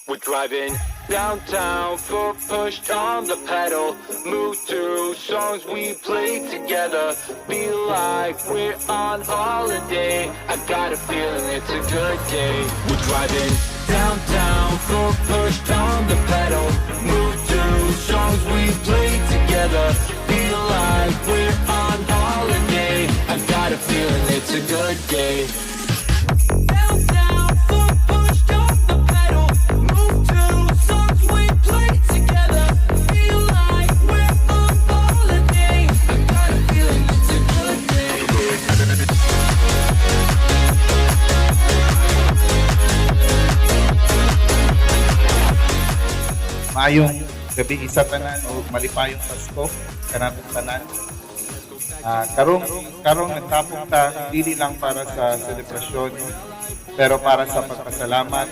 We're driving downtown, foot pushed on the pedal. Move to songs we play together. Feel like we're on holiday. I got a feeling it's a good day. We're driving downtown, foot pushed on the pedal. Move to songs we play together. Feel like we're on holiday. I got a feeling it's a good day. Downtown, foot pushed on the pedal. Move to songs we play together. Feel like we're on holiday. I got a feeling it's a good day. Maayong gabi isa tanan o malipayong Pasko kanatong tanan. Karong nagtapok ta dili lang para sa selebrasyon pero para sa pagpasalamat